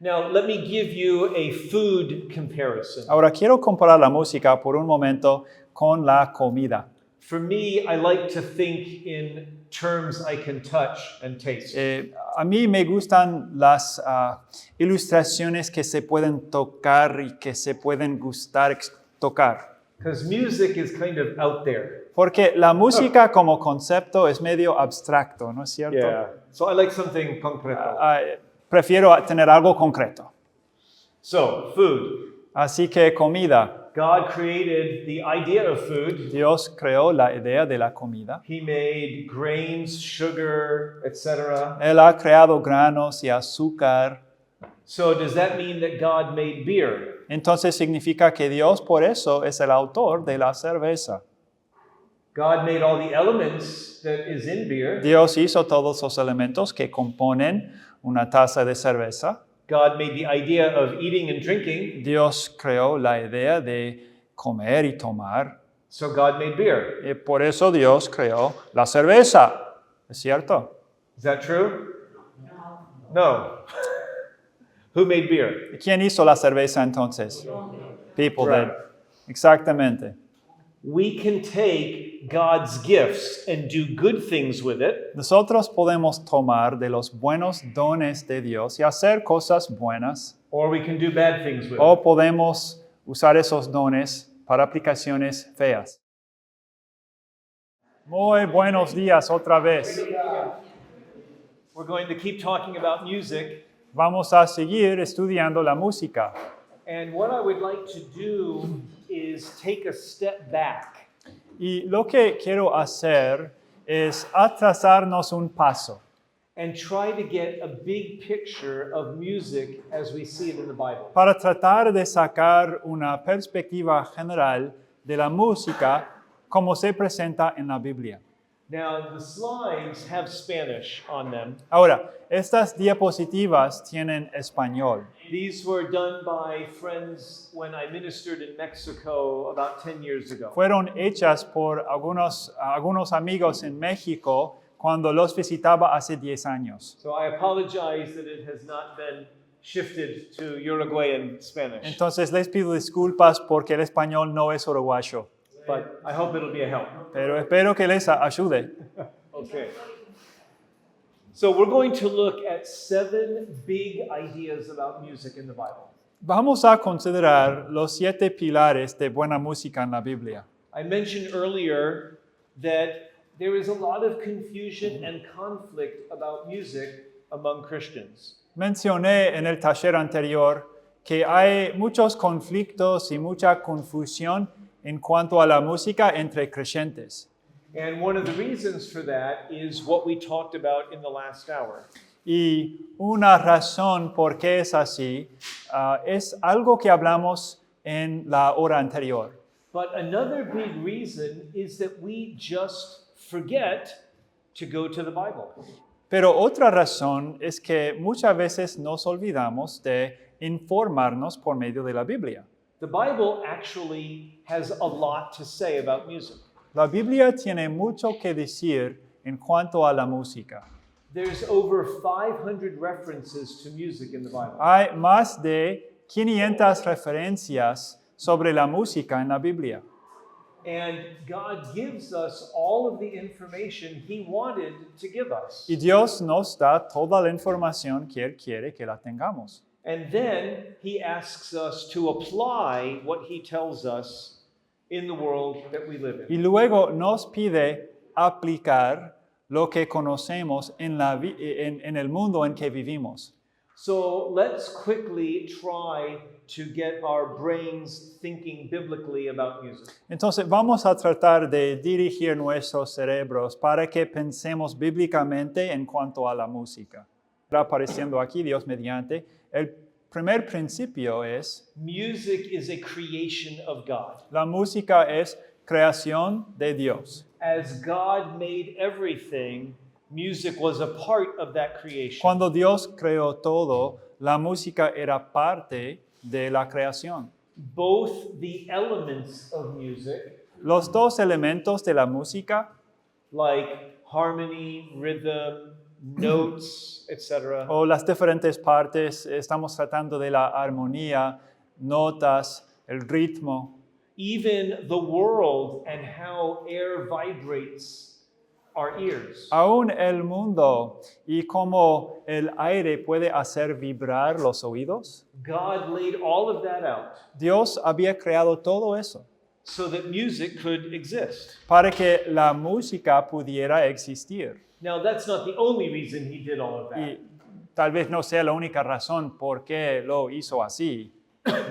Now, let me give you a food comparison. Ahora quiero comparar la música por un momento con la comida. For me, I like to think in terms I can touch and taste. A mí me gustan las ilustraciones que se pueden tocar y que se pueden gustar tocar. Because music is kind of out there. Porque la música como concepto es medio abstracto, ¿no es cierto? So I like something concreto. Prefiero tener algo concreto. So, food. Así que comida. God created the idea of food. Dios creó la idea de la comida. He made grains, sugar, etc. Él ha creado granos y azúcar. So does that mean that God made beer? Entonces significa que Dios por eso es el autor de la cerveza. God made all the elements that is in beer. Dios hizo todos los elementos que componen una taza de cerveza. God made the idea of eating and drinking. Dios creó la idea de comer y tomar. So God made beer. Y por eso Dios creó la cerveza. ¿Es cierto? Is that true? No. Who made beer? ¿Quién hizo la cerveza entonces? People Right. did. Exactamente. We can take God's gifts and do good things with it, Nosotros podemos tomar de los buenos dones de Dios y hacer cosas buenas, or we can do bad things with it. o podemos usar esos dones para aplicaciones feas. Muy buenos días otra vez. We're going to keep talking about music, Vamos a seguir estudiando la música. and what I would like to do is take a step back Y lo que quiero hacer es atrasarnos un paso and try to get a big picture of music as we see it in the Bible. para tratar de sacar una perspectiva general de la música como se presenta en la Biblia. Now, the slides have Spanish on them. Ahora, estas diapositivas tienen español. These were done by friends when I ministered in Mexico about 10 years ago. Fueron hechas por algunos amigos en México cuando los visitaba hace 10 años. So I apologize that it has not been shifted to Uruguayan Spanish, Entonces les pido disculpas porque el español no es uruguayo, but I hope it'll be a help. pero espero que les ayude. Okay. So we're going to look at 7 big ideas about music in the Bible. Vamos a considerar los 7 pilares de buena música en la Biblia. I mentioned earlier that there is a lot of confusion and conflict about music among Christians. Mencioné en el taller anterior que hay muchos conflictos y mucha confusión en cuanto a la música entre creyentes. And one of the reasons for that is what we talked about in the last hour. Y una razón por qué es así es algo que hablamos en la hora anterior. But another big reason is that we just forget to go to the Bible. Pero otra razón es que muchas veces nos olvidamos de informarnos por medio de la Biblia. The Bible actually has a lot to say about music. La Biblia tiene mucho que decir en cuanto a la música. There's over 500 references to music in the Bible. Hay más de 500 referencias sobre la música en la Biblia. And God gives us all of the information He wanted to give us. Y Dios nos da toda la información que Él quiere que la tengamos. And then He asks us to apply what He tells us in the world that we live Y in. luego nos pide aplicar lo que conocemos en el mundo en que vivimos. So let's quickly try to get our brains thinking biblically about music. Entonces vamos a tratar de dirigir nuestros cerebros para que pensemos bíblicamente en cuanto a la música. Está apareciendo aquí, Dios mediante. El primer principio es, Music is a creation of God. la música es creación de Dios. As God made everything, music was a part of that creation. Cuando Dios creó todo, la música era parte de la creación. Both the elements of music, Los dos elementos de la música, like harmony, rhythm, notes, etc. O las diferentes partes, estamos tratando de la armonía, notas, el ritmo. Even the world and how air vibrates our ears. Aún el mundo y cómo el aire puede hacer vibrar los oídos. God laid all of that out Dios había creado todo eso so that music could exist. para que la música pudiera existir. Now, that's not the only reason he did all of that, Y tal vez no sea la única razón por qué lo hizo así,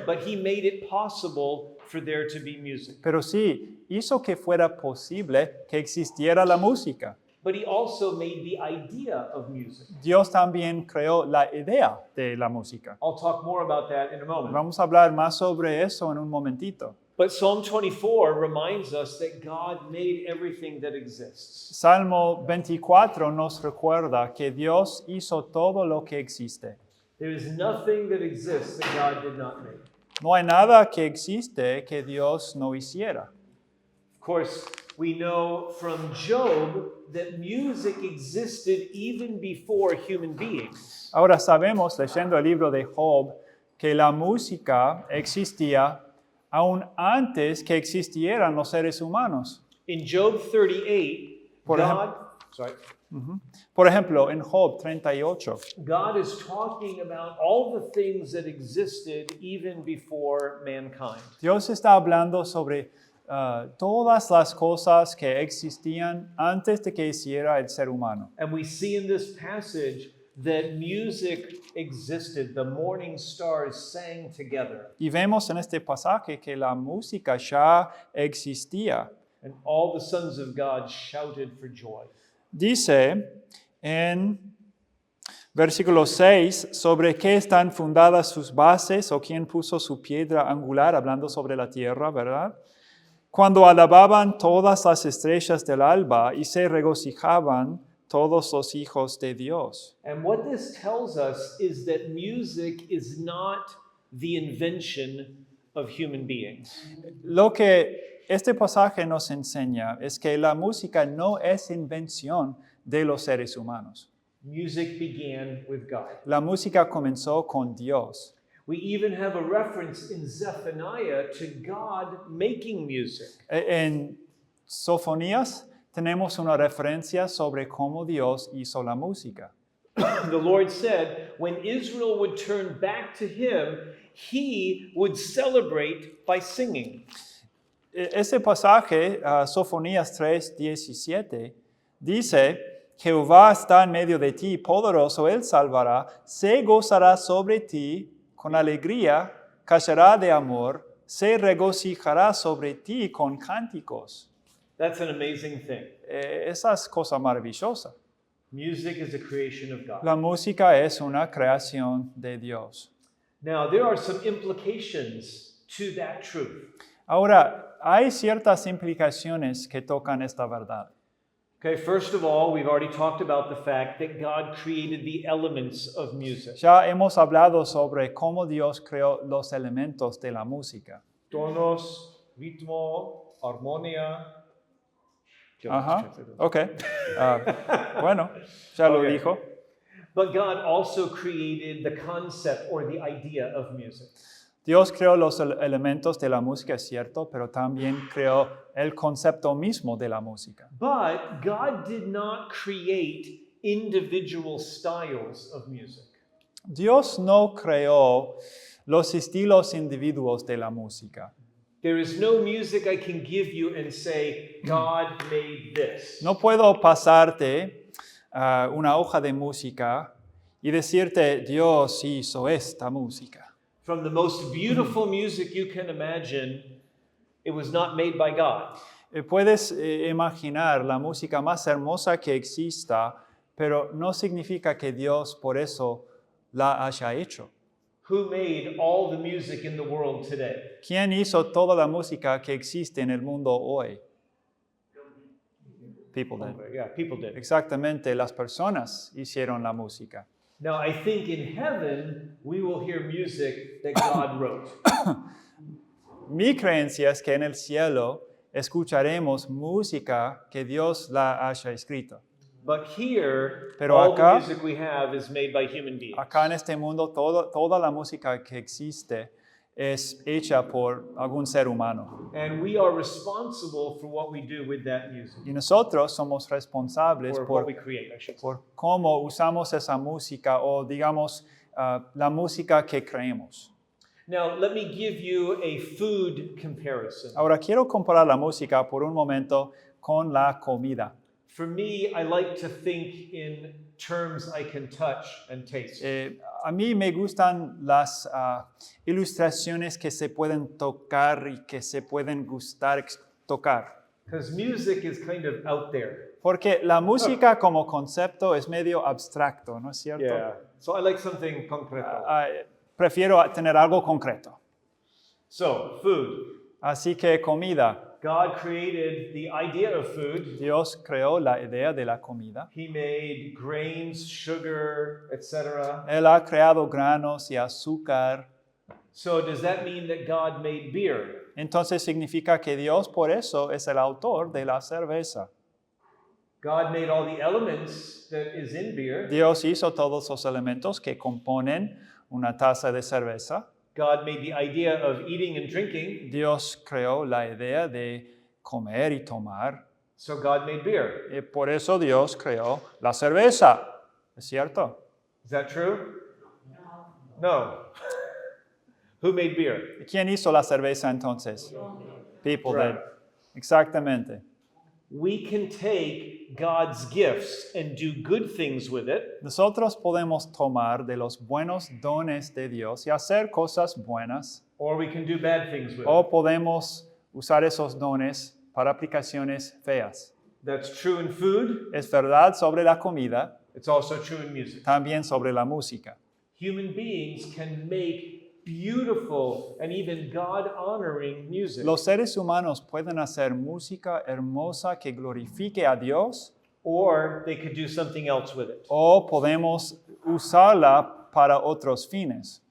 but he made it possible for there to be music. pero sí hizo que fuera posible que existiera la música. But he also made the idea of music. Dios también creó la idea de la música. I'll talk more about that in a moment. Vamos a hablar más sobre eso en un momentito. But Psalm 24 reminds us that God made everything that exists. Salmo 24 nos recuerda que Dios hizo todo lo que existe. There is nothing that exists that God did not make. No hay nada que existe que Dios no hiciera. Of course, we know from Job that music existed even before human beings. Ahora sabemos, leyendo el libro de Job, que la música existía aún antes que existieran los seres humanos. In Job 38, Por Por ejemplo, en Job 38, God is talking about all the things that existed even before mankind. Dios está hablando sobre todas las cosas que existían antes de que hiciera el ser humano. And we see in this passage that music existed. The morning stars sang together. Y vemos en este pasaje que la música ya existía. And all the sons of God shouted for joy. Dice en versículo 6, sobre qué están fundadas sus bases o quién puso su piedra angular, hablando sobre la tierra, ¿verdad? Cuando alababan todas las estrellas del alba y se regocijaban todos los hijos de Dios. And what this tells us is that music is not the invention of human beings. Lo que este pasaje nos enseña es que la música no es invención de los seres humanos. Music began with God. La música comenzó con Dios. We even have a reference in Zephaniah to God making music. En Sofonías tenemos una referencia sobre cómo Dios hizo la música. The Lord said, when Israel would turn back to him, he would celebrate by singing. Ese pasaje, Sofonías 3:17, dice, Jehová está en medio de ti, poderoso, él salvará, se gozará sobre ti con alegría, callará de amor, se regocijará sobre ti con cánticos. That's an amazing thing. Esa es cosa maravillosa. Music is a creation of God. La música es una creación de Dios. Now, there are some implications to that truth. Ahora, hay ciertas implicaciones que tocan esta verdad. Okay, first of all, we've already talked about the fact that God created the elements of music. Ya hemos hablado sobre cómo Dios creó los elementos de la música. Tonos, ritmo, armonía. Ajá, ok. Bueno, ya lo Okay. dijo. But God also created the concept or the idea of music. Dios creó los elementos de la música, es cierto, pero también creó el concepto mismo de la música. But God did not create individual styles of music. Dios no creó los estilos individuos de la música. There is no music I can give you and say, God made this. No puedo pasarte una hoja de música y decirte, Dios hizo esta música. From the most beautiful music you can imagine, it was not made by God. Puedes imaginar la música más hermosa que exista, pero no significa que Dios por eso la haya hecho. Who made all the music in the world today? ¿Quién hizo toda la música que existe en el mundo hoy? People did. Yeah, people did. Exactamente, las personas hicieron la música. Now, I think in heaven, we will hear music that God wrote. Mi creencia es que en el cielo escucharemos música que Dios la haya escrito. But here, Pero all acá- the music we have is made by human beings. Acá en este mundo, toda la música que existe es hecha por algún ser humano. And we are responsible for what we do with that music, Y nosotros somos responsables or what por we create, I should say. por cómo usamos esa música o digamos la música que creemos. Now, let me give you a food comparison. Ahora quiero comparar la música por un momento con la comida. For me, I like to think in terms I can touch and taste. A mí me gustan las ilustraciones que se pueden tocar y que se pueden gustar tocar. Because music is kind of out there. Porque la música como concepto es medio abstracto, ¿no es cierto? So I like something concreto. Prefiero tener algo concreto. So, food. Así que comida. God created the idea of food. Dios creó la idea de la comida. He made grains, sugar, etc. Él ha creado granos y azúcar. So does that mean that God made beer? Entonces significa que Dios por eso es el autor de la cerveza. God made all the elements that is in beer. Dios hizo todos los elementos que componen una taza de cerveza. God made the idea of eating and drinking. Dios creó la idea de comer y tomar. So God made beer. Y por eso Dios creó la cerveza. ¿Es cierto? Is that true? No. Who made beer? ¿Quién hizo la cerveza entonces? People Right. did. Exactamente. We can take God's gifts and do good things with it, Nosotros podemos tomar de los buenos dones de Dios y hacer cosas buenas, or we can do bad things with it. o podemos usar esos dones para aplicaciones feas. That's true in food. Es verdad sobre la comida, It's also true in music. también sobre la música. Human beings can make beautiful and even God-honoring music. Los seres humanos pueden hacer música hermosa que glorifique a Dios, Or they could do something else with it. o podemos usarla para otros fines.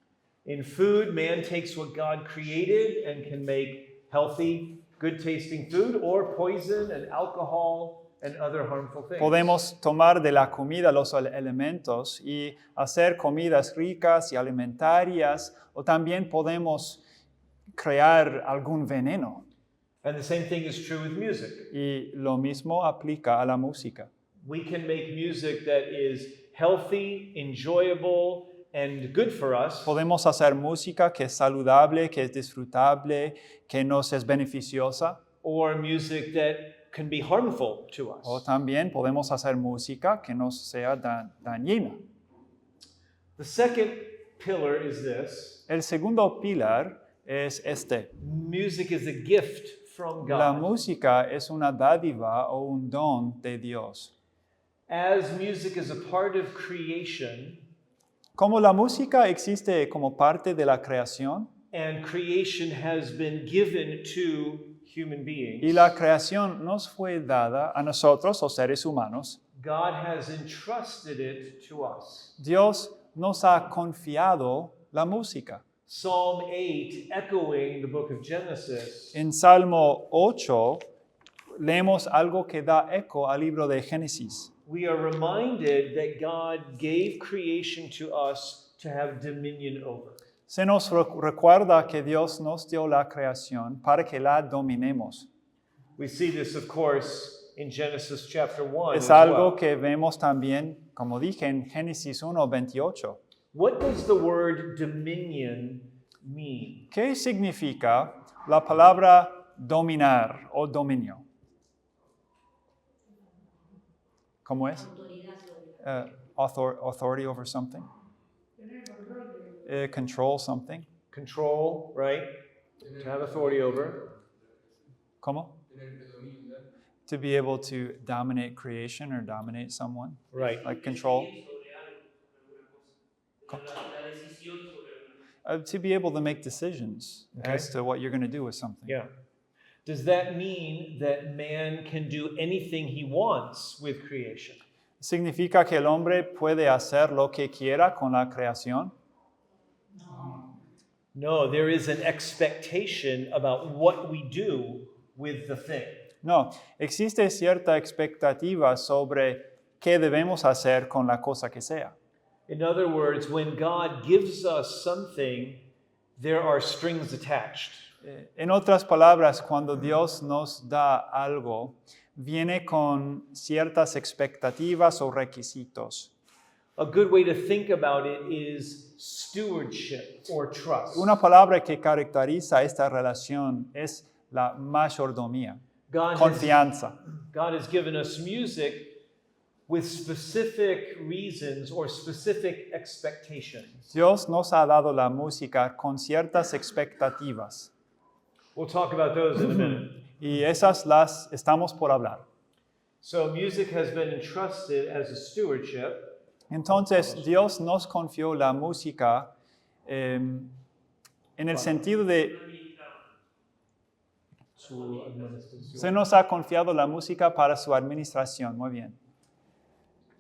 In food, man takes what God created and can make healthy, good-tasting food, or poison and alcohol and other harmful things. Podemos tomar de la comida los elementos y hacer comidas ricas y alimentarias, o también podemos crear algún veneno. And the same thing is true with music. Y lo mismo aplica a la música. We can make music that is healthy, enjoyable, and good for us, Podemos hacer música que es saludable, que es disfrutable, que nos es beneficiosa, or music that can be harmful to us. o también podemos hacer música que nos sea dañina. The second pillar is this. El segundo pilar es este. Music is a gift from La God. música es una dádiva o un don de Dios. As music is a part of creation, Como la música existe como parte de la creación and creation has been given to human beings, y la creación nos fue dada a nosotros, los seres humanos, God has entrusted it to us. Dios nos ha confiado la música. Psalm 8, echoing the book of Genesis, En Salmo 8 leemos algo que da eco al libro de Génesis. we are reminded that God gave creation to us to have dominion over. Se nos recuerda que Dios nos dio la creación para que la dominemos. We see this, of course, in Genesis chapter 1 Es as algo well. que vemos también, como dije, en Génesis 1:28. What does the word dominion mean? ¿Qué significa la palabra dominar o dominio? ¿Cómo es? Authority over something. Control something. Control, right? To have authority over. ¿Cómo? To be able to dominate creation or dominate someone. Right. Like control. To be able to make decisions Okay. as to what you're going to do with something. Yeah. Does that mean that man can do anything he wants with creation? ¿Significa que el hombre puede hacer lo que quiera con la creación? No, there is an expectation about what we do with the thing. No, existe cierta expectativa sobre qué debemos hacer con la cosa que sea. In other words, when God gives us something, there are strings attached. En otras palabras, cuando Dios nos da algo, viene con ciertas expectativas o requisitos. A good way to think about it is stewardship or trust. Una palabra que caracteriza esta relación es la mayordomía, confianza. God has given us music with specific reasons or specific expectations. Dios nos ha dado la música con ciertas expectativas We'll talk about those in a minute. y esas las estamos por hablar. So music has been entrusted as a stewardship. Entonces, Dios nos confió la música en el sentido de, se nos ha confiado la música para su administración. Muy bien.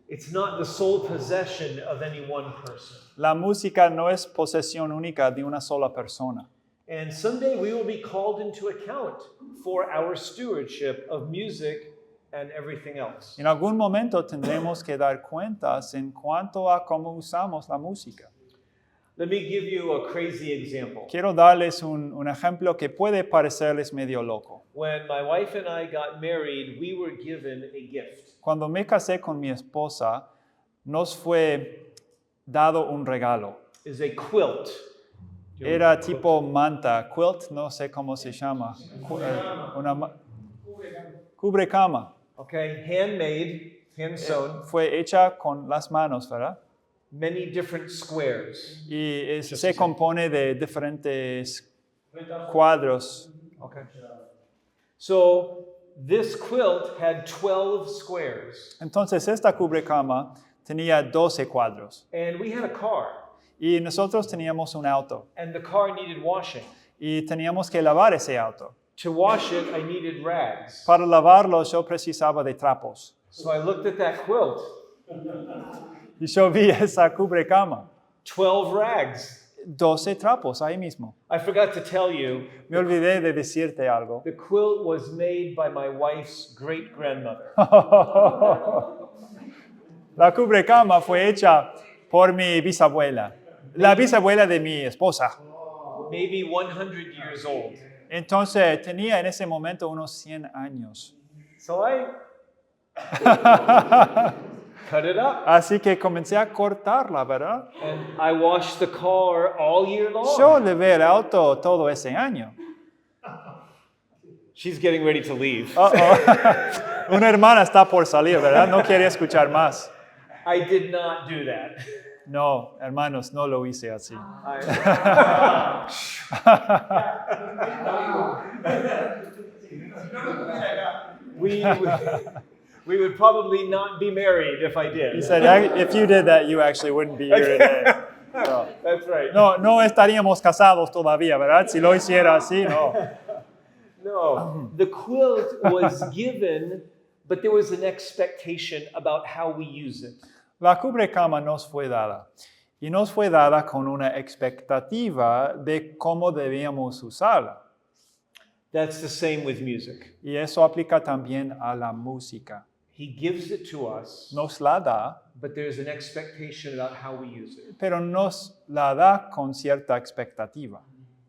It's not the sole possession of any one person. La música no es posesión única de una sola persona. And someday we will be called into account for our stewardship of music and everything else. En algún momento tendremos que dar cuentas en cuanto a cómo usamos la música. Let me give you a crazy example. Quiero darles un ejemplo que puede parecerles medio loco. When my wife and I got married, we were given a gift. Cuando me casé con mi esposa, nos fue dado un regalo. It's a quilt. Era tipo manta, quilt, no sé cómo se llama. Cubrecama. Okay, handmade, hand sewn, Fue hecha con las manos, ¿verdad? many different squares. Y se compone de diferentes cuadros. Okay. So this quilt had 12 squares, Entonces esta cubrecama tenía 12 cuadros. and we had a car, Y nosotros teníamos un auto. and the car needed washing. Y teníamos que lavar ese auto. To wash it, I needed rags. Para lavarlo yo precisaba de trapos. So I looked at that quilt, Y yo vi esa cubrecama. 12 rags. 12 trapos ahí mismo. I forgot to tell you, Me olvidé de decirte algo. the quilt was made by my wife's great-grandmother. La cubrecama fue hecha por mi bisabuela. La bisabuela de mi esposa. Maybe 100 years old. Entonces tenía en ese momento unos 100 años. So I cut it up, Así que comencé a cortarla, ¿verdad? and I washed the car all year long. Yo levé el auto todo ese año. She's getting ready to leave. Uh-oh. Una hermana está por salir, ¿verdad? No quiere escuchar más. I did not do that. No, hermanos, no lo hice así. We would probably not be married if I He did. said, if you did that, you actually wouldn't be here today. No. That's right. No estaríamos casados todavía, ¿verdad? Si lo hiciera así, no. No, the quilt was given, but there was an expectation about how we use it. La cubrecama nos fue dada. Y nos fue dada con una expectativa de cómo debíamos usarla. That's the same with music. Y eso aplica también a la música. He gives it to us, Nos la da, but there's an expectation about how we use it. pero nos la da con cierta expectativa.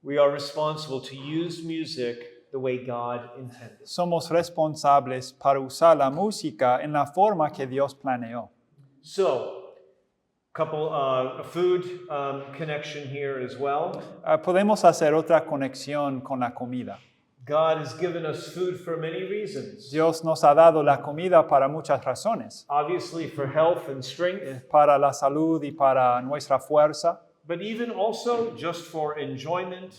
We are responsible to use music the way God intended. Somos responsables para usar la música en la forma que Dios planeó. So, couple food connection here as well. Podemos hacer otra conexión con la comida. God has given us food for many reasons. Dios nos ha dado la comida para muchas razones. Obviously for health and strength, Para la salud y para nuestra fuerza. but even also just for enjoyment.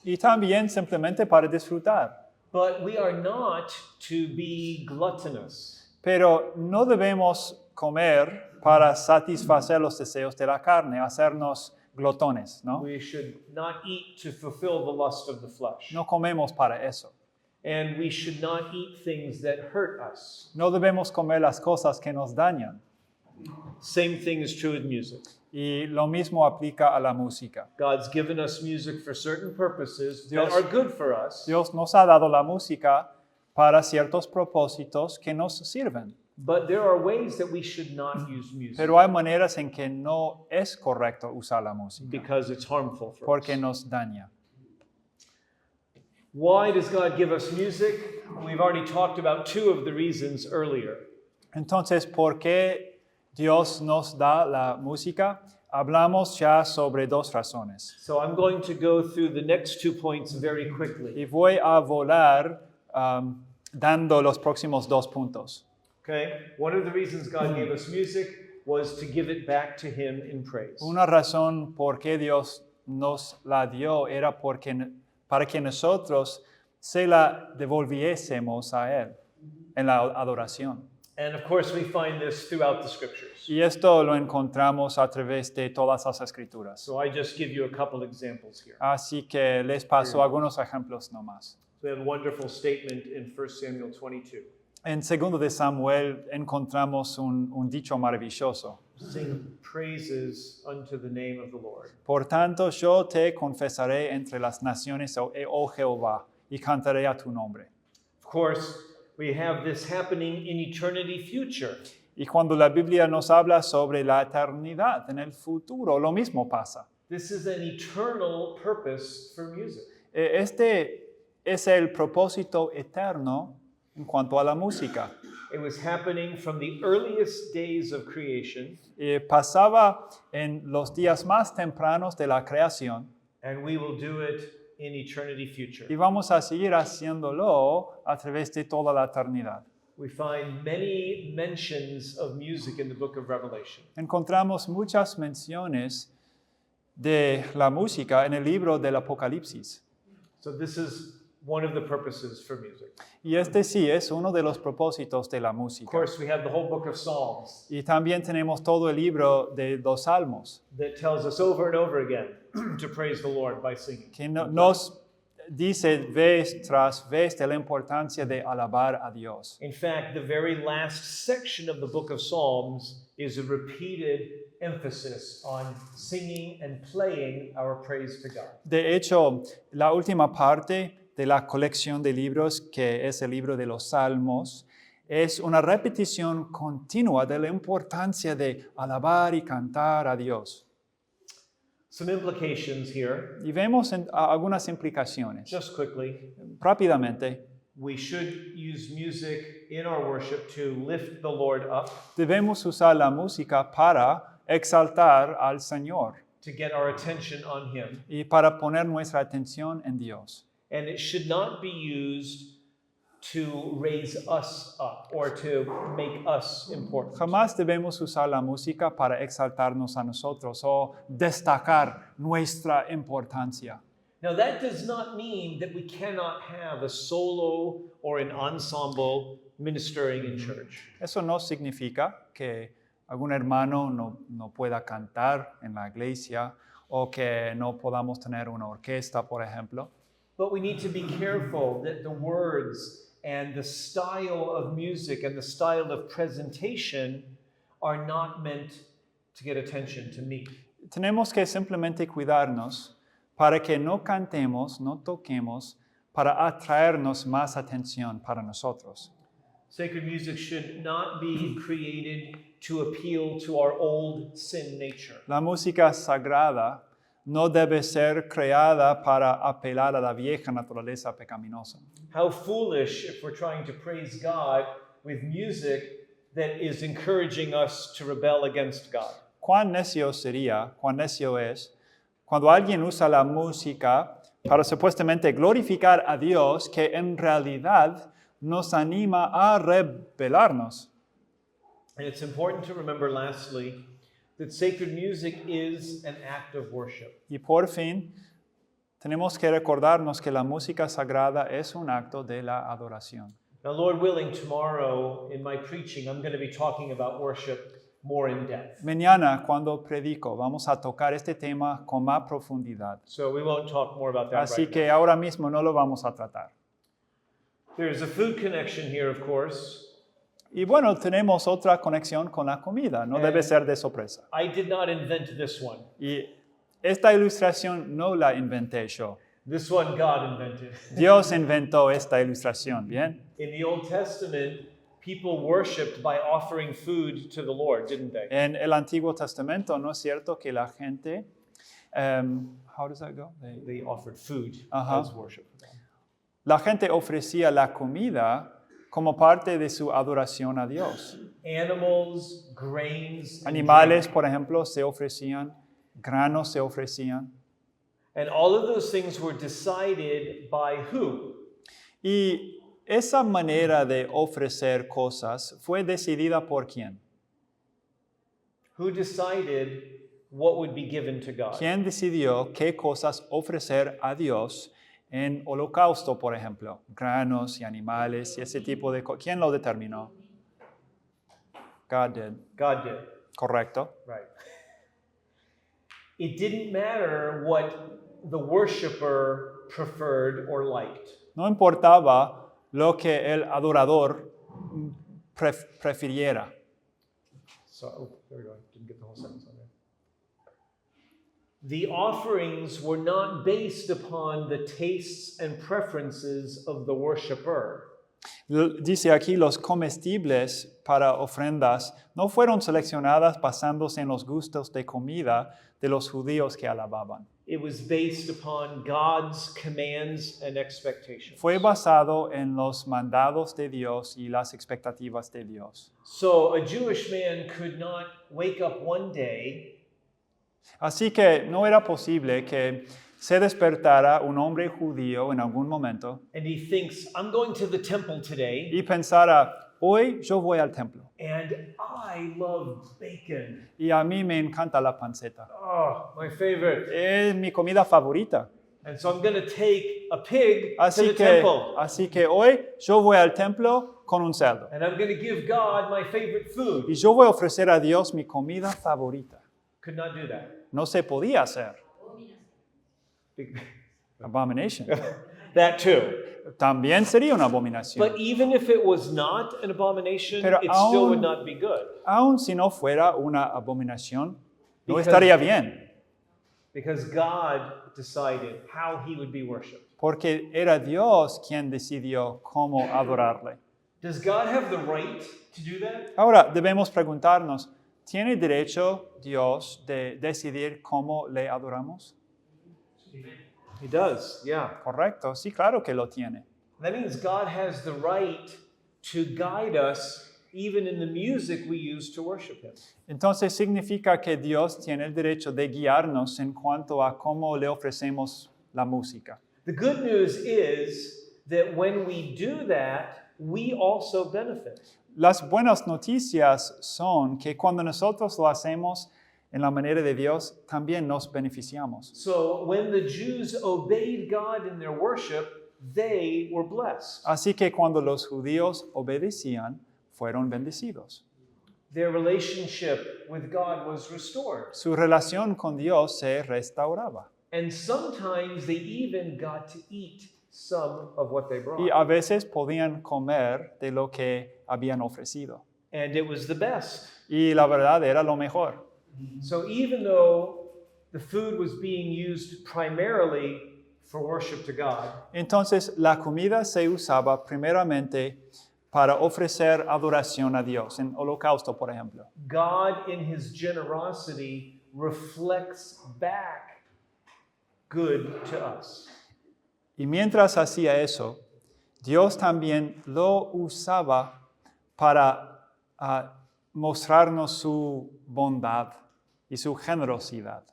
Y también simplemente para disfrutar. But we are not to be gluttonous. Pero no debemos comer para satisfacer los deseos de la carne, hacernos glotones, ¿no? We should not eat to fulfill the lust of the flesh. No comemos para eso. And we should not eat things that hurt us. No debemos comer las cosas que nos dañan. Same thing is true with music. Y lo mismo aplica a la música. God's given us music for certain purposes Dios- that are good for us. Dios nos ha dado la música para ciertos propósitos que nos sirven. But there are ways that we should not use music Pero hay maneras en que no es correcto usar la música because it's harmful for porque us. nos daña. Why does God give us music? We've already talked about two of the reasons earlier. Entonces, ¿por qué Dios nos da la música? Hablamos ya sobre dos razones. So I'm going to go through the next 2 points very quickly. Y voy a volar dando los próximos dos puntos. Okay? One of the reasons God gave us music was to give it back to Him in praise. Una razón por qué Dios nos la dio era para que nosotros se la devolviésemos a Él en la adoración. And of course, we find this throughout the scriptures. Y esto lo encontramos a través de todas las escrituras. So I just give you a couple examples here. Así que les paso algunos ejemplos nomás. So we have a wonderful statement in 1 Samuel 22. En 2 de Samuel encontramos un dicho maravilloso. Sing praises unto the name of the Lord. Por tanto, yo te confesaré entre las naciones, oh Jehová, y cantaré a tu nombre. Of course, we have this happening in eternity future. Y cuando la Biblia nos habla sobre la eternidad, en el futuro, lo mismo pasa. This is an eternal purpose for music. Este es el propósito eterno en cuanto a la música. It was happening from the earliest days of creation, Pasaba en los días más tempranos de la creación and we will do it in eternity future. y vamos a seguir haciéndolo a través de toda la eternidad. We find many mentions of music in the book of Revelation. Encontramos muchas menciones de la música en el libro del Apocalipsis. So this is one of the purposes for music. Y este sí es uno de los propósitos de la Of música. course, we have the whole book of Psalms Y también tenemos todo el libro de los Salmos, that tells us over and over again to praise the Lord by singing. que nos dice vez tras vez de la importancia de alabar a Dios. In fact, the very last section of the book of Psalms is a repeated emphasis on singing and playing our praise to God. De hecho, la última parte de la colección de libros, que es el libro de los Salmos, es una repetición continua de la importancia de alabar y cantar a Dios. Some implications here, Y vemos algunas implicaciones. just quickly. Rápidamente, We should use music in our worship to lift the Lord up, debemos usar la música para exaltar al Señor to get our attention on Him. y para poner nuestra atención en Dios. And it should not be used to raise us up or to make us important. Jamás debemos usar la música para exaltarnos a nosotros o destacar nuestra importancia. Now, that does not mean that we cannot have a solo or an ensemble ministering in church. Eso no significa que algún hermano no pueda cantar en la iglesia o que no podamos tener una orquesta, por ejemplo. But we need to be careful that the words and the style of music and the style of presentation are not meant to get attention to me. Tenemos que simplemente cuidarnos para que no cantemos, no toquemos, para atraernos más atención para nosotros. Sacred music should not be created to appeal to our old sin nature. La música sagrada no debe ser creada para apelar a la vieja naturaleza pecaminosa. How foolish if we're trying to praise God with music that is encouraging us to rebel against God. Cuán necio es, cuando alguien usa la música para supuestamente glorificar a Dios, que en realidad nos anima a rebelarnos. And it's important to remember, lastly, that sacred music is an act of worship. Y por fin, tenemos que recordarnos que la música sagrada es un acto de la adoración. Now, Lord willing, tomorrow in my preaching, I'm going to be talking about worship more in depth. Mañana, cuando predico, vamos a tocar este tema con más profundidad. So we won't talk more about that Así right que ahora mismo no lo vamos a tratar. now. There's a food connection here, of course. Y bueno, tenemos otra conexión con la comida, no debe ser de sorpresa. I did not invent this one. Y esta ilustración no la inventé yo. This one God invented. Dios inventó esta ilustración, ¿bien? In the Old Testament, people worshipped by offering food to the Lord, didn't they? En el Antiguo Testamento, ¿no es cierto que la gente, how does that go? They offered food Uh-huh. as worship for them. La gente ofrecía la comida como parte de su adoración a Dios. Animals, grains, and Animales, drink. por ejemplo, se ofrecían, granos se ofrecían. And all of those things were decided by who? Y esa manera de ofrecer cosas fue decidida por quién. Who decided what would be given to God? ¿Quién decidió qué cosas ofrecer a Dios en holocausto, por ejemplo? Granos y animales y ese tipo de cosas. ¿Quién lo determinó? God did. God did, Correcto. right. It didn't matter what the worshiper preferred or liked. No importaba lo que el adorador prefiriera. So, there we go. Didn't get the whole sentence on there. The offerings were not based upon the tastes and preferences of the worshiper. Dice aquí, los comestibles para ofrendas no fueron seleccionadas basándose en los gustos de comida de los judíos que alababan. It was based upon God's commands and expectations. Fue basado en los mandados de Dios y las expectativas de Dios. So a Jewish man could not wake up one day Así que no era posible que se despertara un hombre judío en algún momento and he thinks, I'm going to the temple today y pensara, hoy yo voy al templo and I love bacon. y a mí me encanta la panceta. Oh, my favorite. Es mi comida favorita. And so I'm going to take a pig to the temple. Así que hoy yo voy al templo con un cerdo And I'm going to give God my favorite food. y yo voy a ofrecer a Dios mi comida favorita. Could not do that. No se podía hacer. Abomination. That too. También sería una abominación. But even if it was not an abomination, Pero it still aún- would not be good. Aun si no fuera una abominación, no Because- estaría bien, Because God decided how he would be worshipped. porque era Dios quien decidió cómo adorarle. Does God have the right to do that? Ahora debemos preguntarnos, ¿tiene derecho Dios de decidir cómo le adoramos? He does, yeah. Correcto, sí, claro que lo tiene. That means God has the right to guide us even in the music we use to worship him. Entonces significa que Dios tiene el derecho de guiarnos en cuanto a cómo le ofrecemos la música. The good news is that when we do that, we also benefit. Las buenas noticias son que cuando nosotros lo hacemos en la manera de Dios, también nos beneficiamos. So when the Jews obeyed God in their worship, they were blessed. Así que cuando los judíos obedecían, fueron bendecidos. Their relationship with God was restored. Su relación con Dios se restauraba. And sometimes they even got to eat some of what they brought. Y a veces podían comer de lo que habían ofrecido. And it was the best. Y la verdad era lo mejor. So even though the food was being used primarily for worship to God, Entonces la comida se usaba primeramente para ofrecer adoración a Dios, en holocausto, por ejemplo. God in his generosity reflects back good to us. Y mientras hacía eso, Dios también lo usaba para mostrarnos su bondad y su generosidad.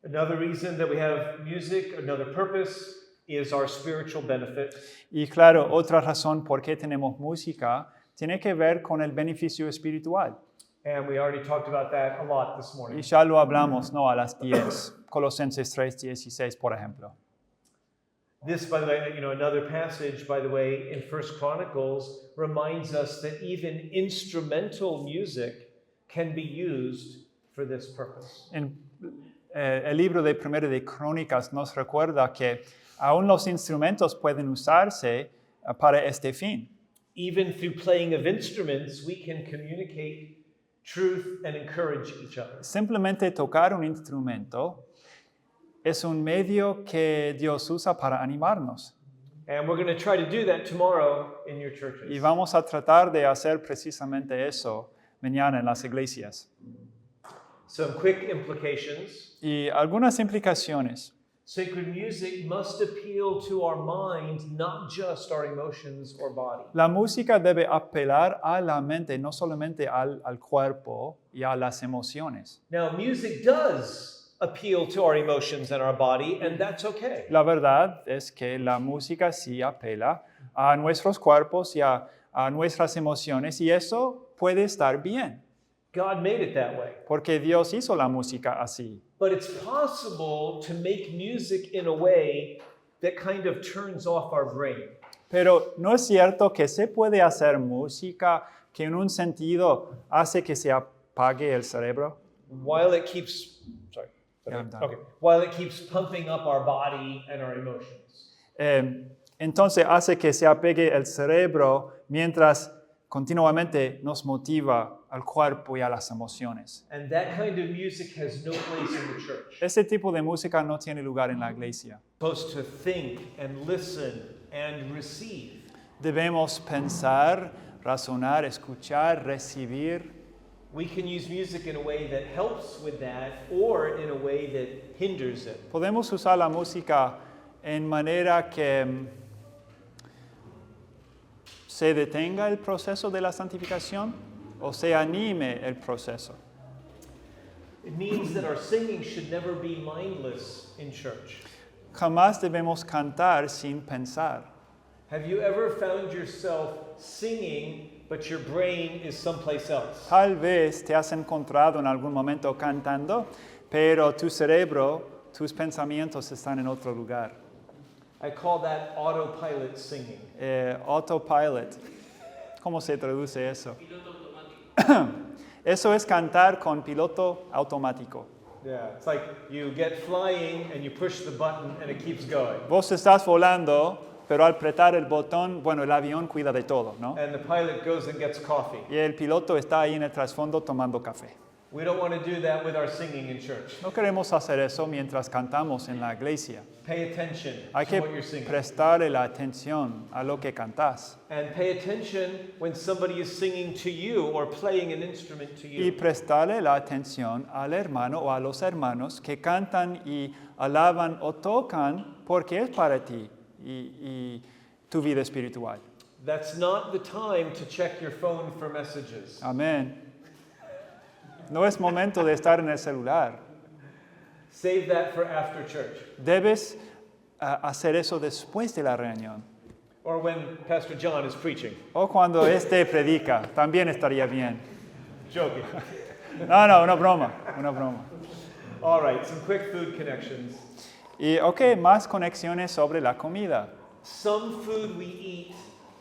Another reason that we have music, another purpose, is our spiritual benefit. Y claro, otra razón por qué tenemos música tiene que ver con el beneficio espiritual. And we already talked about that a lot this Y morning. ya lo hablamos, ¿no? A las 10, Colosenses 3:16, por ejemplo. This, by the way, another passage, by the way, in 1 Chronicles reminds us that even instrumental music can be used for this purpose. El libro de Primero de Crónicas nos recuerda que aún los instrumentos pueden usarse para este fin. Even through playing of instruments, we can communicate truth and encourage each other. Simplemente tocar un instrumento es un medio que Dios usa para animarnos. And we're going to try to do that tomorrow in your Y churches. vamos a tratar de hacer precisamente eso mañana en las iglesias. Some quick implications. Y algunas implicaciones. Sacred music must appeal to our mind, not just our emotions or body. La música debe apelar a la mente, no solamente al cuerpo y a las emociones. Now, music does appeal to our emotions and our body, and that's okay. La verdad es que la música sí apela a nuestros cuerpos y a nuestras emociones, y eso puede estar bien, God made it that way. porque Dios hizo la música así. But it's possible to make music in a way that kind of turns off our brain. Pero no es cierto que se puede hacer música que en un sentido hace que se apague el cerebro. While it keeps, sorry. Yeah, I'm done. Okay. While it keeps pumping up our body and our emotions. Entonces hace que se apague el cerebro mientras continuamente nos motiva al cuerpo y a las emociones. And that kind of music has no place in the church. Ese tipo de música no tiene lugar en la iglesia. Supposed to think and listen and receive. Debemos pensar, razonar, escuchar, recibir. We can use music in a way that helps with that or in a way that hinders it. Podemos usar la música en manera que se detenga el proceso de la santificación o se anime el proceso. It means that our singing should never be mindless in church. Jamás debemos cantar sin pensar. Have you ever found yourself singing, but your brain is someplace else? Tal vez te has encontrado en algún momento cantando, pero tu cerebro, tus pensamientos están en otro lugar. I call that autopilot singing. Autopilot. ¿Cómo se traduce eso? Eso es cantar con piloto automático. Yeah, it's like you get flying and you push the button and it keeps going. Vos estás volando, pero al apretar el botón, bueno, el avión cuida de todo, ¿no? And the pilot goes and gets coffee. Y el piloto está ahí en el trasfondo tomando café. We don't want to do that with our singing in church. No queremos hacer eso mientras cantamos en la iglesia. Pay attention Hay to que what you're singing. prestarle la atención a lo que cantas. And pay attention when somebody is singing to you or playing an instrument to Y you. prestarle la atención al hermano o a los hermanos que cantan y alaban o tocan porque es para ti y tu vida espiritual. That's not the time to check your phone for messages. Amén. No es momento de estar en el celular. Save that for after church. Debes hacer eso después de la reunión. Or when Pastor John is preaching. O cuando predica, también estaría bien. Joking. No, una broma, una broma. All right, some quick food connections. Y más conexiones sobre la comida. Some food we eat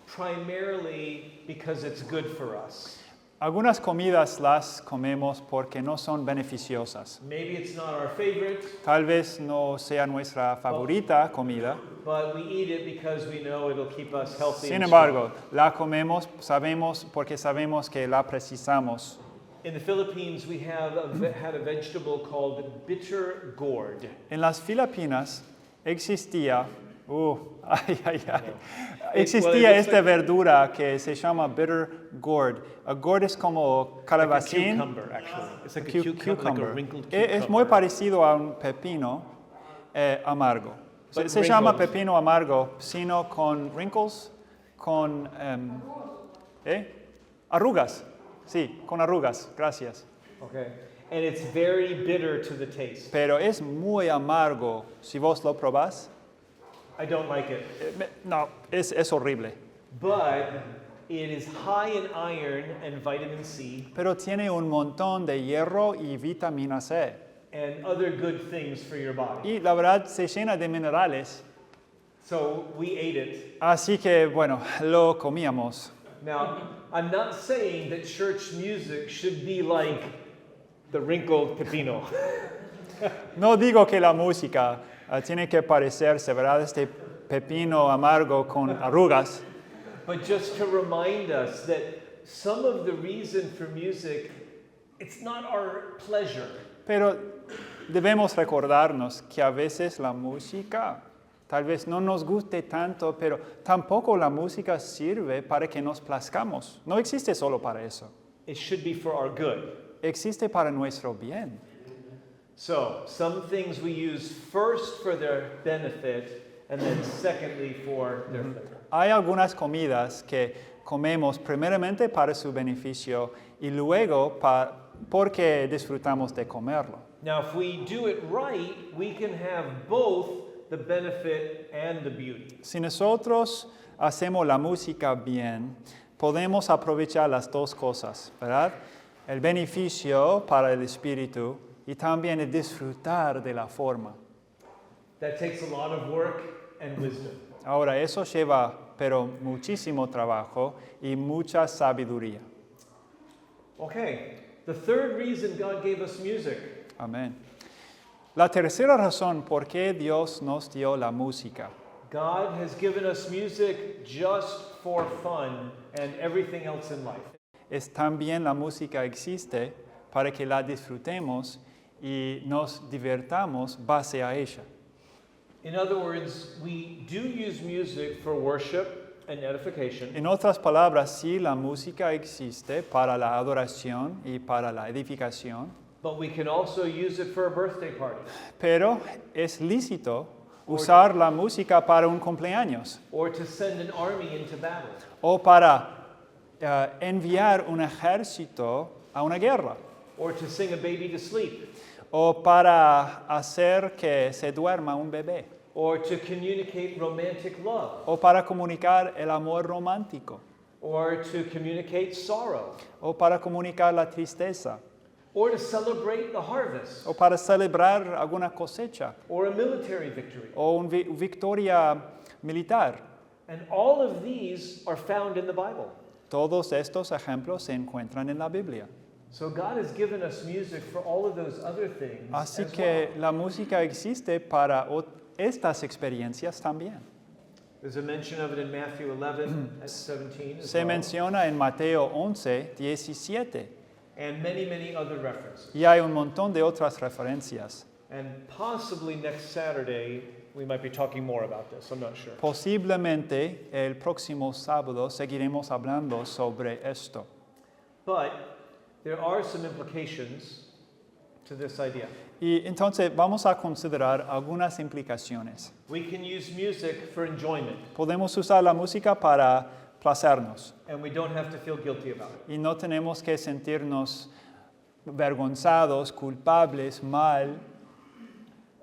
primarily because it's good for us. Algunas comidas las comemos porque no son beneficiosas. Maybe it's not our favorite, Tal vez no sea nuestra favorita comida. but we eat it because we know it'll keep us healthy. Sin and embargo, la comemos porque sabemos que la precisamos. strong. In the Philippines, we have had a vegetable called bitter gourd. En las Filipinas existía existía esta verdura que se llama bitter gourd. A gourd es como calabacín. Cucumber, actually. It's like a cucumber, like a wrinkled cucumber. Es muy parecido a un pepino amargo. But Se llama wrinkled. pepino amargo, sino con wrinkles, con arrugas. Sí, con arrugas, gracias. Okay. And it's very bitter to the taste. Pero es muy amargo. Si vos lo probás, I don't like it. no, es horrible. But it is high in iron and vitamin C Pero tiene un montón de hierro y vitamina C. and other good things for your body. Y la verdad se llena de minerales. So we ate it. Así que, bueno, lo comíamos. Now, I'm not saying that church music should be like the wrinkled pepino. No digo que la música tiene que parecerse, ¿verdad? Este pepino amargo con arrugas. But just to remind us that some of the reason for music, it's not our pleasure. Pero debemos recordarnos que a veces la música Tal vez no nos guste tanto, pero tampoco la música sirve para que nos plazcamos. No existe solo para eso. It should be for our good. Existe para nuestro bien. So, some things we use first for their benefit and then secondly for their pleasure. Hay algunas comidas que comemos primeramente para su beneficio y luego porque disfrutamos de comerlo. Now, if we do it right, we can have both the benefit and the beauty. Si nosotros hacemos la música bien, podemos aprovechar las dos cosas, ¿verdad? El beneficio para el espíritu y también el disfrutar de la forma. That takes a lot of work and wisdom. Ahora, eso lleva, pero muchísimo trabajo y mucha sabiduría. Okay, the third reason God gave us music. Amén. La tercera razón por qué Dios nos dio la música. God has given us music just for fun and everything else in life. Es también la música existe para que la disfrutemos y nos divertamos base a ella. In other words, we do use music for worship and edification, En otras palabras, sí, la música existe para la adoración y para la edificación, but we can also use it for a birthday party pero es lícito usar la música para un cumpleaños or to send an army into battle o para enviar un ejército a una guerra or to sing a baby to sleep o para hacer que se duerma un bebé or to communicate romantic love o para comunicar el amor romántico or to communicate sorrow o para comunicar la tristeza or to celebrate the harvest o para celebrar alguna cosecha or a military victory. o una victoria militar. And all of these are found in the Bible. Todos estos ejemplos se encuentran en la Biblia. So God has given us music for all of those other things Así as que well. la música existe para estas experiencias también. There's a mention of it in Matthew 11 at 17 as Se well, menciona en Mateo 11, 17 and many, many other references. y hay un montón de otras referencias. And possibly next Saturday, we might be talking more about this. I'm not sure. Posiblemente el próximo sábado seguiremos hablando sobre esto. But there are some implications to this idea. Y entonces vamos a considerar algunas implicaciones. We can use music for enjoyment, Podemos usar la música para placernos and we don't have to feel guilty about it. y no tenemos que sentirnos avergonzados, culpables, mal.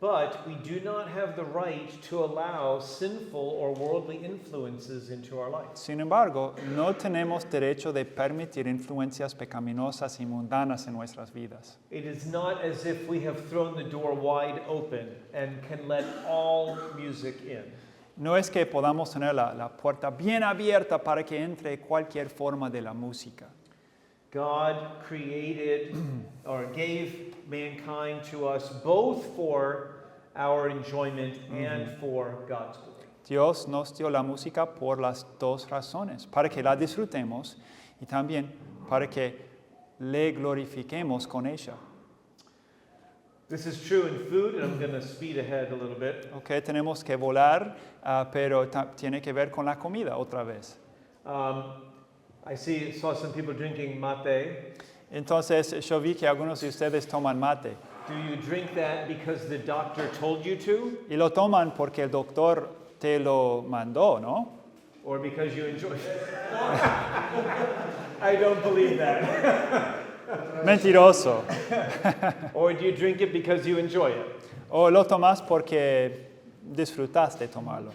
But we do not have the right to allow sinful or worldly influences into our lives. Sin embargo, no tenemos derecho de permitir influencias pecaminosas y mundanas en nuestras vidas. It is not as if we have thrown the door wide open and can let all music in. No es que podamos tener la puerta bien abierta para que entre cualquier forma de la música. God created or gave mankind to us both for our enjoyment and for God's glory. Dios nos dio la música por las dos razones, para que la disfrutemos y también para que le glorifiquemos con ella. This is true in food, and I'm going to speed ahead a little bit. Okay, tenemos que volar, pero tiene que ver con la comida otra vez. I saw some people drinking mate. Entonces, yo vi que algunos de ustedes toman mate Do you drink that because the doctor told you to, y lo toman porque el doctor te lo mandó, ¿no? or because you enjoy it? I don't believe that. Mentiroso. Or do you drink it because you enjoy it? O lo tomas porque disfrutaste tomarlo.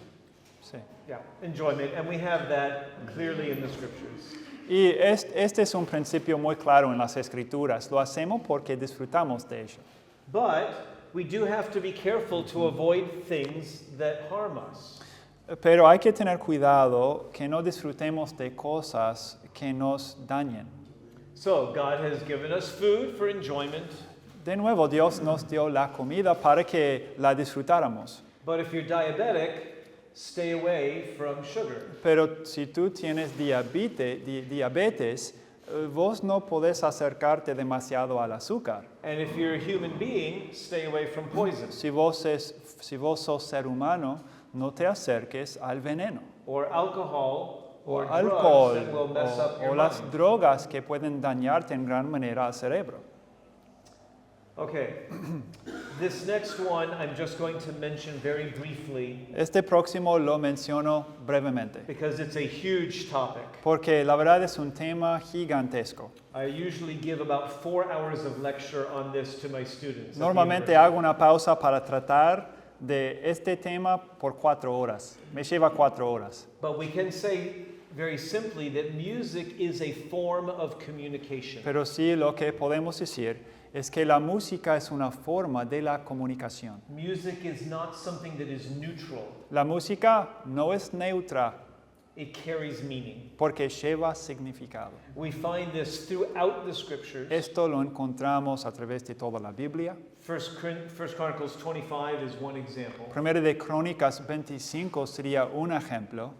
Sí. Yeah, enjoyment. And we have that clearly in the scriptures. Y este es un principio muy claro en las Escrituras. Lo hacemos porque disfrutamos de ello. But we do have to be careful to avoid things that harm us. Pero hay que tener cuidado que no disfrutemos de cosas que nos dañen. So God has given us food for enjoyment. De nuevo, Dios nos dio la comida para que la disfrutáramos. But if you're diabetic, stay away from sugar. Pero si tú tienes diabetes, vos no podés acercarte demasiado al azúcar. And if you're a human being, stay away from poison. Si vos sos ser humano, no te acerques al veneno, or alcohol, or drugs alcohol that will mess up o your las mind. drogas que pueden dañarte en gran manera al cerebro. Okay, this next one I'm just going to mention very briefly Este próximo lo menciono brevemente, because it's a huge topic. porque la verdad es un tema gigantesco. I usually give about 4 hours of lecture on this to my students. at the Normalmente university. hago una pausa para tratar de este tema por 4 horas. Me lleva 4 horas. But we can say very simply that music is a form of communication. Pero sí lo que podemos decir es que la música es una forma de la comunicación. Music is not something that is neutral. La música no es neutra It carries meaning. porque lleva significado. We find this throughout the scriptures. Esto lo encontramos a través de toda la Biblia. First Chronicles 25 is one example. Primero de Crónicas 25 sería un ejemplo.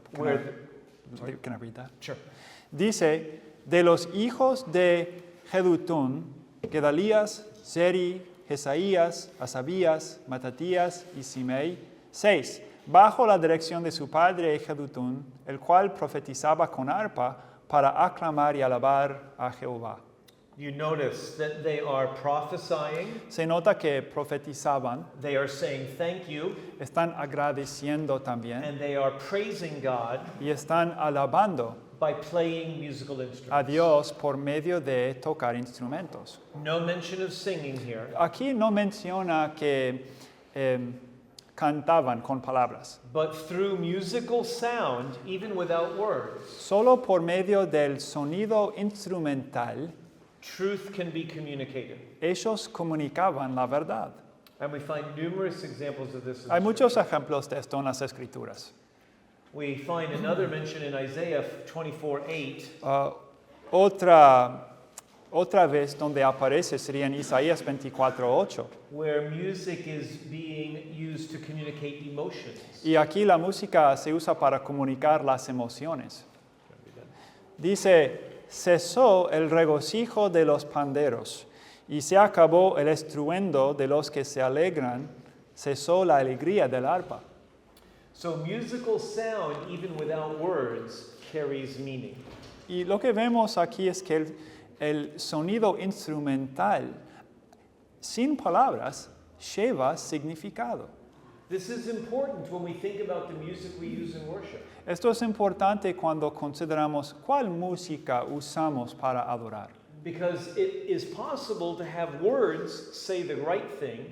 Can I read that? Sure. Dice, de los hijos de Jedutún, Gedalías, Seri, Jesaías, Asabías, Matatías y Simei, 6, bajo la dirección de su padre Jedutún, el cual profetizaba con arpa para aclamar y alabar a Jehová. You notice that they are prophesying, Se nota que profetizaban, they are saying thank you, están agradeciendo también and they are praising God y están alabando by playing musical a instruments. Dios por medio de tocar instrumentos. No mention of singing here, Aquí no menciona que cantaban con palabras. but through musical sound, even without words, Solo por medio del sonido instrumental, truth can be communicated. ellos comunicaban la verdad. And we find numerous examples of this in Hay the muchos scripture. ejemplos de esto en las Escrituras. We find another mention in Isaiah 24:8, Otra vez donde aparece sería en Isaías 24:8. where music is being used to communicate emotions. Y aquí la música se usa para comunicar las emociones. Dice, cesó el regocijo de los panderos y se acabó el estruendo de los que se alegran, cesó la alegría del arpa. So musical sound, even without words, carries meaning. Y lo que vemos aquí es que el sonido instrumental, sin palabras, lleva significado. This is important when we think about the music we use in worship. Esto es importante cuando consideramos cuál música usamos para adorar. Because it is possible to have words say the right thing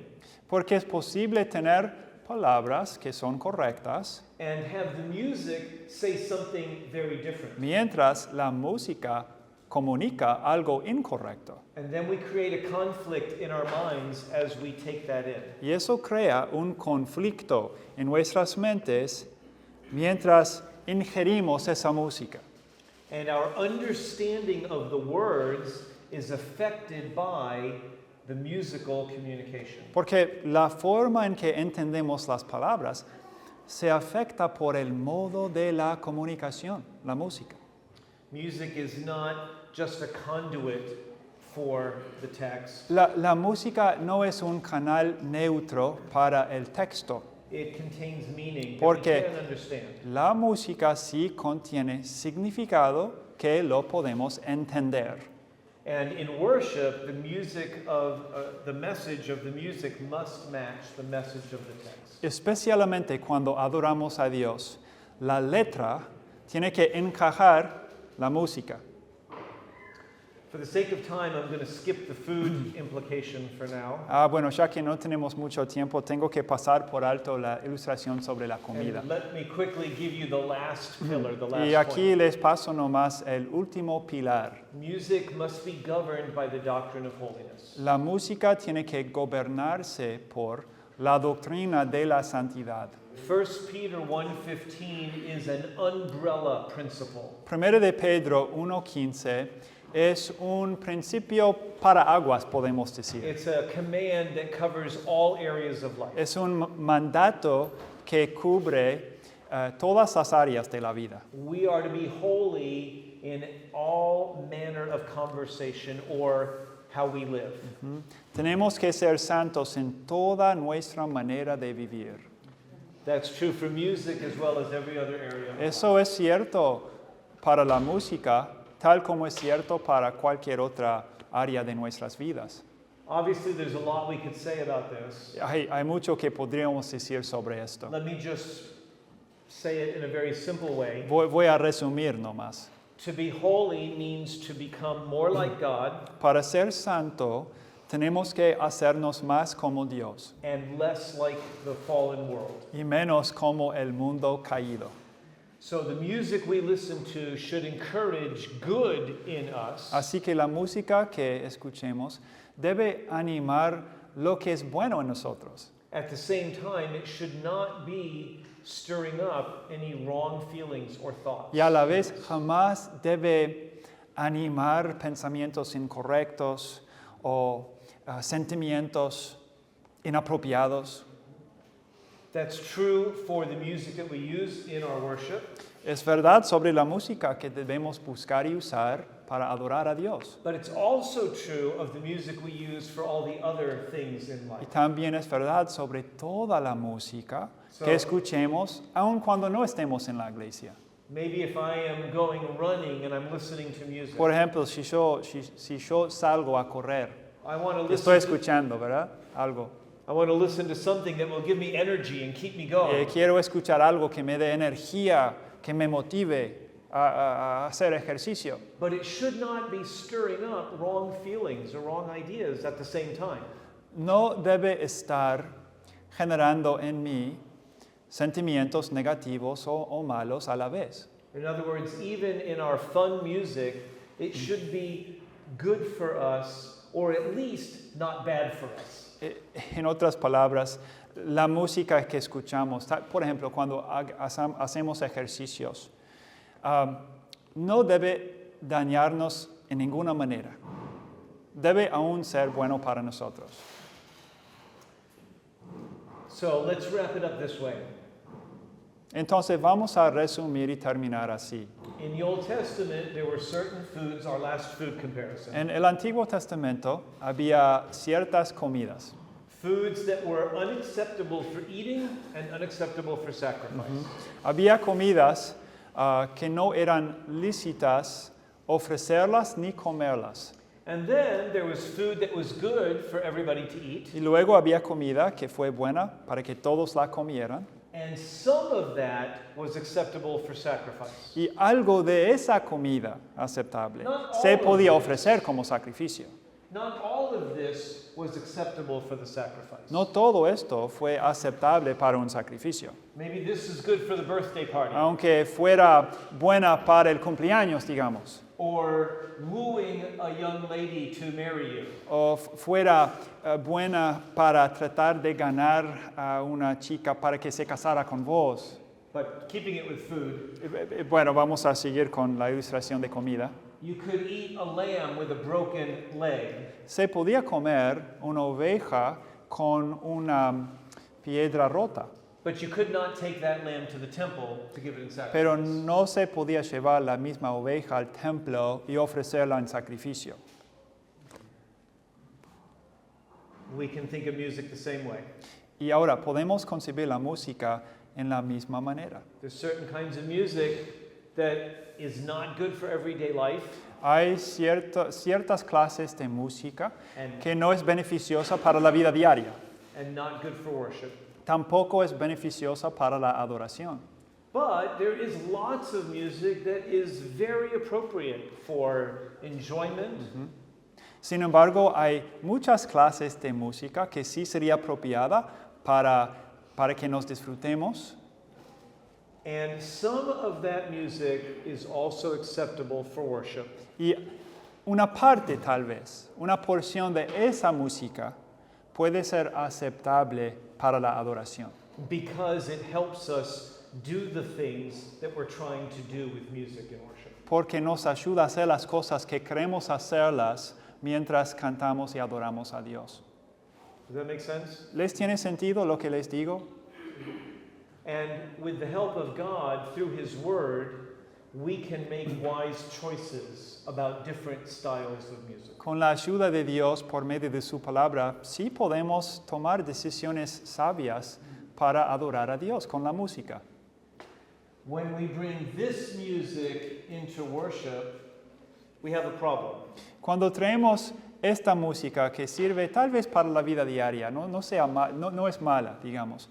Porque es posible tener palabras que son correctas, and have the music say something very different. mientras la música comunica algo incorrecto. And then we create a conflict in our minds as we take that in. Y eso crea un conflicto en nuestras mentes mientras ingerimos esa música. And our understanding of the words is affected by the musical communication. Porque la forma en que entendemos las palabras se afecta por el modo de la comunicación, la música. Music is not just a conduit for the text. La música no es un canal neutro para el texto. It contains meaning that Porque we can understand. la música sí contiene significado que lo podemos entender. And in worship, the music of the message of the music must match the message of the text. Especialmente cuando adoramos a Dios, la letra tiene que encajar la música. For the sake of time, I'm going to skip the food implication for now. Bueno, ya que no tenemos mucho tiempo, tengo que pasar por alto la ilustración sobre la comida. And let me quickly give you the last pillar, the Y last aquí point. les paso nomás el último pilar. Music must be governed by the doctrine of holiness. La música tiene que gobernarse por la doctrina de la santidad. 1 Peter 1:15 is an umbrella principle. Primero de Pedro 1:15 es un principio para aguas, podemos decir. It's a command that covers all areas of life. Es un mandato que cubre todas las áreas de la vida. We are to be holy in all manner of conversation or how we live. Tenemos que ser santos en toda nuestra manera de vivir. That's true for music as well as every other area. Eso es cierto para la música, tal como es cierto para cualquier otra área de nuestras vidas. Obviously, there's a lot we could say about this. Hay mucho que podríamos decir sobre esto. Let me just say it in a very simple way. Voy a resumir nomás. To be holy means to become more like God Para ser santo, tenemos que hacernos más como Dios and less like the fallen world. y menos como el mundo caído. So the music we listen to should encourage good in us, Así que la música que escuchemos debe animar lo que es bueno en nosotros. at the same time, it should not be stirring up any wrong feelings or thoughts. Y a la vez jamás debe animar pensamientos incorrectos o sentimientos inapropiados. That's true for the music that we use in our worship, Es verdad sobre la música que debemos buscar y usar para adorar a Dios. but it's also true of the music we use for all the other things in Y life. también es verdad sobre toda la música que escuchemos, aun cuando no estemos en la iglesia. Maybe if I am going running and I'm listening to music, Por ejemplo, si yo salgo a correr, I want to estoy listen to, escuchando, ¿verdad? Algo. I want to listen to something that will give me energy and keep me going. Quiero escuchar algo que me dé energía, que me motive a hacer ejercicio. But it should not be stirring up wrong feelings or wrong ideas at the same time. No debe estar generando en mí sentimientos negativos o malos a la vez. In other words, even in our fun music, it should be good for us or at least not bad for us. En otras palabras, la música que escuchamos, por ejemplo, cuando hacemos ejercicios, no debe dañarnos en ninguna manera. Debe aún ser bueno para nosotros. So let's wrap it up this way. Entonces vamos a resumir y terminar así. In the Old Testament, there were certain foods, our last food comparison, En el Antiguo Testamento había ciertas comidas, foods that were unacceptable for eating and unacceptable for sacrifice. había comidas que no eran lícitas ofrecerlas ni comerlas. And then there was food that was good for everybody to eat, Y luego había comida que fue buena para que todos la comieran. and some of that was acceptable for sacrifice. Y algo de esa comida aceptable Not se all of podía this. ofrecer como sacrificio. Not all of this was acceptable for the sacrifice. No todo esto fue aceptable para un sacrificio. Maybe this is good for the birthday party, Aunque fuera buena para el cumpleaños, digamos, or wooing a young lady to marry you. o fuera buena para tratar de ganar a una chica para que se casara con vos. But keeping it with food, Bueno, vamos a seguir con la ilustración de comida. you could eat a lamb with a broken leg, Se podía comer una oveja con una piedra rota, but you could not take that lamb to the temple to give it in sacrifice. pero no se podía llevar la misma oveja al templo y ofrecerla en sacrificio. We can think of music the same way. Y ahora podemos concebir la música en la misma manera. There's certain kinds of music that is not good for everyday life, Hay ciertas clases de música and, que no es beneficiosa para la vida diaria. and not good for worship. Tampoco es beneficiosa para la adoración. But there is lots of music that is very appropriate for enjoyment, Sin embargo, hay muchas clases de música que sí sería apropiada para que nos disfrutemos. and some of that music is also acceptable for worship. Y una parte tal vez, una porción de esa música puede ser aceptable para la adoración. Because it helps us do the things that we're trying to do with music and worship. Porque nos ayuda a hacer las cosas que queremos hacerlas mientras cantamos y adoramos a Dios. Does that make sense? ¿Les tiene sentido lo que les digo? And with the help of God through His Word, we can make wise choices about different styles of music. Con la ayuda de Dios por medio de su palabra, sí podemos tomar decisiones sabias para adorar a Dios con la música. When we bring this music into worship, we have a problem. Cuando traemos esta música que sirve tal vez para la vida diaria, no es mala, digamos,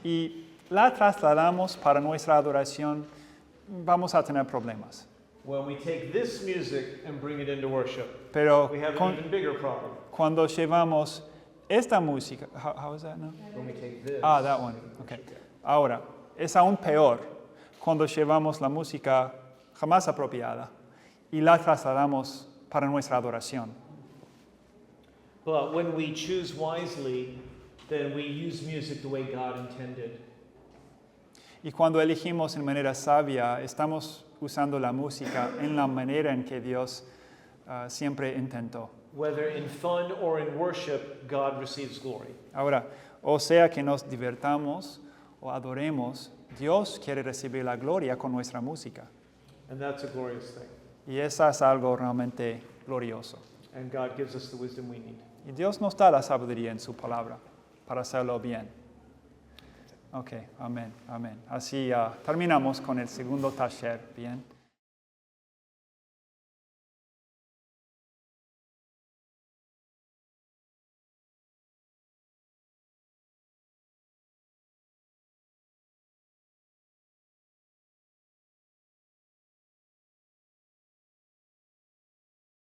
y la trasladamos para nuestra adoración, vamos a tener problemas. When we take this music and bring it into worship, Pero we have an even bigger problem. cuando llevamos esta música, how is that now? When we take this. That one, okay. Ahora, es aún peor cuando llevamos la música jamás apropiada y la trasladamos para nuestra adoración. But when we choose wisely, then we use music the way God intended. Y cuando elegimos en manera sabia, estamos usando la música en la manera en que Dios siempre intentó. Whether in fun or in worship, God receives glory. Ahora, o sea que nos divertamos o adoremos, Dios quiere recibir la gloria con nuestra música. And that's a glorious thing. Y eso es algo realmente glorioso. And God gives us the wisdom we need. Y Dios nos da la sabiduría en su palabra para hacerlo bien. Ok, amén, amén. Así terminamos con el segundo taller, bien.